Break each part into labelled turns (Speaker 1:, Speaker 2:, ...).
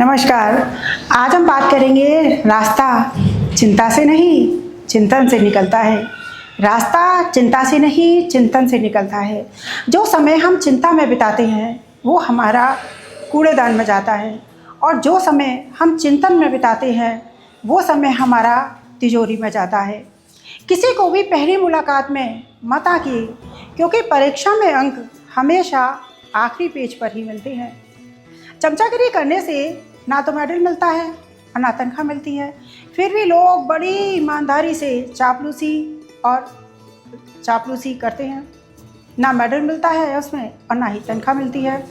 Speaker 1: नमस्कार। आज हम बात करेंगे रास्ता चिंता से नहीं चिंतन से निकलता है। रास्ता चिंता से नहीं चिंतन से निकलता है। जो समय हम चिंता में बिताते हैं वो हमारा कूड़ेदान में जाता है, और जो समय हम चिंतन में बिताते हैं वो समय हमारा तिजोरी में जाता है। किसी को भी पहली मुलाकात में मत आंकिए, क्योंकि परीक्षा में अंक हमेशा आखिरी पेज पर ही मिलते हैं। चमचागिरी करने से ना तो मेडल मिलता है और ना तनख्वाह मिलती है, फिर भी लोग बड़ी ईमानदारी से चापलूसी करते हैं। ना मेडल मिलता है उसमें और ना ही तनख्वाह मिलती है।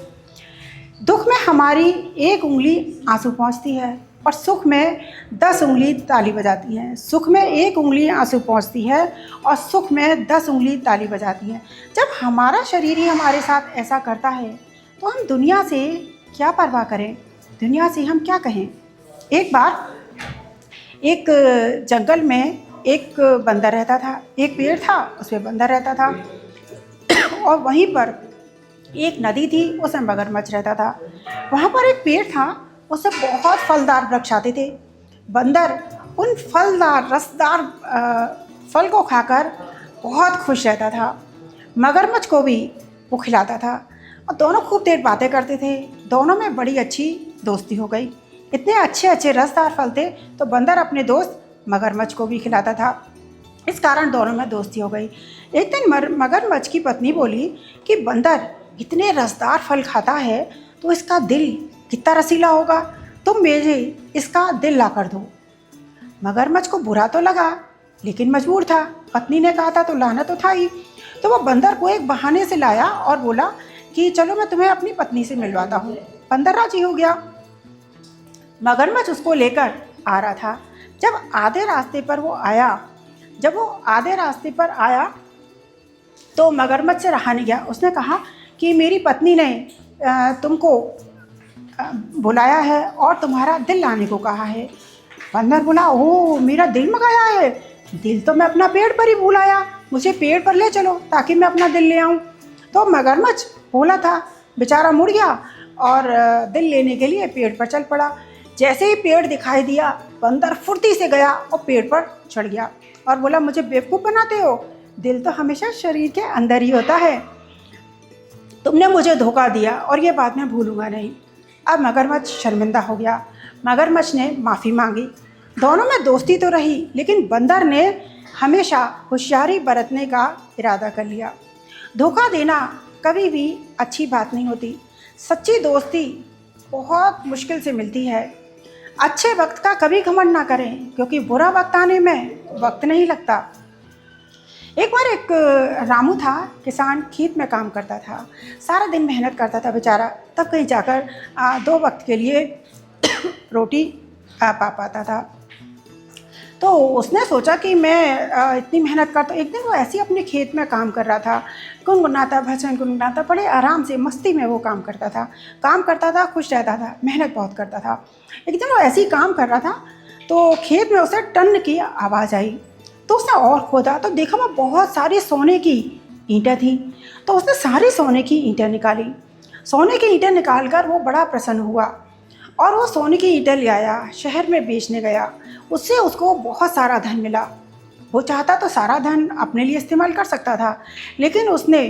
Speaker 1: दुख में हमारी एक उंगली आंसू पहुंचती है और सुख में 10 उंगली ताली बजाती है। सुख में एक उंगली आंसू पहुंचती है और सुख में 10 उंगली ताली बजाती है। जब हमारा शरीर ही हमारे साथ ऐसा करता है तो हम दुनिया से क्या परवाह करें, दुनिया से हम क्या कहें। एक बार एक जंगल में एक बंदर रहता था। एक पेड़ था, उसमें बंदर रहता था, और वहीं पर एक नदी थी, उसमें मगरमच्छ रहता था। वहाँ पर एक पेड़ था, उससे बहुत फलदार वृक्ष आते थे। बंदर उन फलदार रसदार फल को खाकर बहुत खुश रहता था। मगरमच्छ को भी वो खिलाता था और दोनों खूब देर बातें करते थे। दोनों में बड़ी अच्छी दोस्ती हो गई। इतने अच्छे अच्छे रसदार फल थे तो बंदर अपने दोस्त मगरमच्छ को भी खिलाता था। इस कारण दोनों में दोस्ती हो गई। एक दिन मगरमच्छ की पत्नी बोली कि बंदर इतने रसदार फल खाता है तो इसका दिल कितना रसीला होगा, तुम मुझे इसका दिल ला कर दो। मगरमच्छ को बुरा तो लगा, लेकिन मजबूर था। पत्नी ने कहा था तो लाना तो था ही। तो वो बंदर को एक बहाने से लाया और बोला कि चलो मैं तुम्हें अपनी पत्नी से मिलवाता हूँ। बंदर राजी हो गया। मगरमच्छ उसको लेकर आ रहा था। जब वो आधे रास्ते पर आया तो मगरमच्छ से रहा नहीं गया। उसने कहा कि मेरी पत्नी ने तुमको बुलाया है और तुम्हारा दिल लाने को कहा है। बंदर बोला, ओह मेरा दिल मंगाया है, दिल तो मैं अपना पेड़ पर ही भूल आया, मुझे पेड़ पर ले चलो ताकि मैं अपना दिल ले आऊँ। तो मगरमच्छ बोला था, बेचारा मुड़ गया और दिल लेने के लिए पेड़ पर चल पड़ा। जैसे ही पेड़ दिखाई दिया, बंदर फुर्ती से गया और पेड़ पर चढ़ गया और बोला, मुझे बेवकूफ़ बनाते हो, दिल तो हमेशा शरीर के अंदर ही होता है, तुमने मुझे धोखा दिया और ये बात मैं भूलूंगा नहीं। अब मगरमच्छ शर्मिंदा हो गया। मगरमच्छ ने माफ़ी मांगी। दोनों में दोस्ती तो रही, लेकिन बंदर ने हमेशा होशियारी बरतने का इरादा कर लिया। धोखा देना कभी भी अच्छी बात नहीं होती। सच्ची दोस्ती बहुत मुश्किल से मिलती है। अच्छे वक्त का कभी घमंड ना करें, क्योंकि बुरा वक्त आने में वक्त नहीं लगता। एक बार एक रामू था, किसान, खेत में काम करता था, सारा दिन मेहनत करता था बेचारा, तब कहीं जाकर 2 वक्त के लिए रोटी पा पाता था। तो उसने सोचा कि मैं इतनी मेहनत करता। एक दिन वो ऐसे ही अपने खेत में काम कर रहा था, गुनगुनाता भजन गुनगुनाता, बड़े आराम से मस्ती में वो काम करता था, खुश रहता था, मेहनत बहुत करता था। एक दिन वो ऐसे ही काम कर रहा था तो खेत में उसे टन की आवाज़ आई। तो उसने और खोदा तो देखा वो बहुत सारी सोने की ईंटें थी। तो उसने सारी सोने की ईंटें निकाली। सोने की ईंटें निकाल कर वो बड़ा प्रसन्न हुआ और वो सोने की ईंटें ले आया, शहर में बेचने गया। उससे उसको बहुत सारा धन मिला। वो चाहता तो सारा धन अपने लिए इस्तेमाल कर सकता था, लेकिन उसने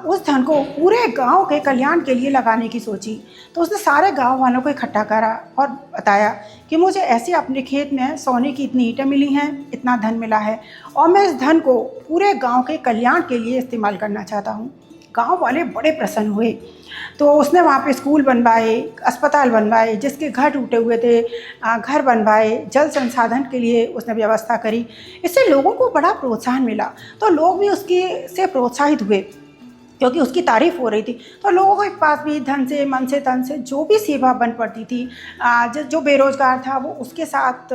Speaker 1: उस धन को पूरे गांव के कल्याण के लिए लगाने की सोची। तो उसने सारे गांव वालों को इकट्ठा करा और बताया कि मुझे ऐसे अपने खेत में सोने की इतनी ईंटें मिली हैं, इतना धन मिला है, और मैं इस धन को पूरे गांव के कल्याण के लिए इस्तेमाल करना चाहता हूँ। गांव वाले बड़े प्रसन्न हुए। तो उसने वहाँ पे स्कूल बनवाए, अस्पताल बनवाए, जिसके घर टूटे हुए थे घर बनवाए, जल संसाधन के लिए उसने व्यवस्था करी। इससे लोगों को बड़ा प्रोत्साहन मिला। तो लोग भी उसके से प्रोत्साहित हुए, क्योंकि उसकी तारीफ़ हो रही थी। तो लोगों के पास भी धन से, मन से, तन से जो भी सेवा बन पड़ती थी, जो बेरोज़गार था वो उसके साथ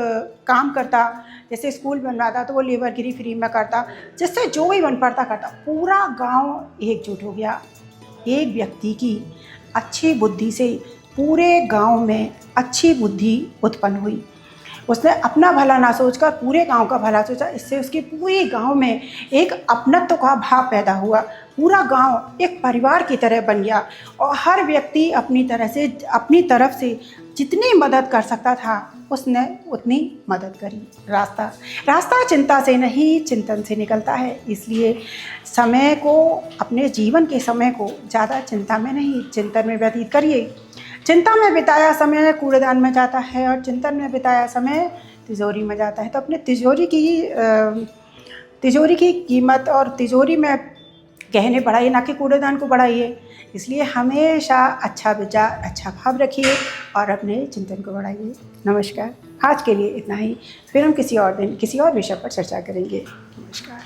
Speaker 1: काम करता। जैसे स्कूल बनवाता तो वो लेबरगिरी फ्री में करता, जिससे जो भी बन पड़ता करता। पूरा गांव एकजुट हो गया। एक व्यक्ति की अच्छी बुद्धि से पूरे गांव में अच्छी बुद्धि उत्पन्न हुई। उसने अपना भला ना सोचकर पूरे गांव का भला सोचा। इससे उसके पूरे गांव में एक अपनत्व का भाव पैदा हुआ। पूरा गांव एक परिवार की तरह बन गया और हर व्यक्ति अपनी तरफ से जितनी मदद कर सकता था उसने उतनी मदद करी। रास्ता चिंता से नहीं, चिंतन से निकलता है। इसलिए समय को, अपने जीवन के समय को ज़्यादा चिंता में नहीं, चिंतन में व्यतीत करिए। चिंता में बिताया समय कूड़ेदान में जाता है और चिंतन में बिताया समय तिजोरी में जाता है। तो अपने तिजोरी की कीमत और तिजोरी में गहने बढ़ाइए, ना कि कूड़ेदान को बढ़ाइए। इसलिए हमेशा अच्छा विचार, अच्छा भाव रखिए और अपने चिंतन को बढ़ाइए। नमस्कार। आज के लिए इतना ही, फिर हम किसी और दिन किसी और विषय पर चर्चा करेंगे। नमस्कार।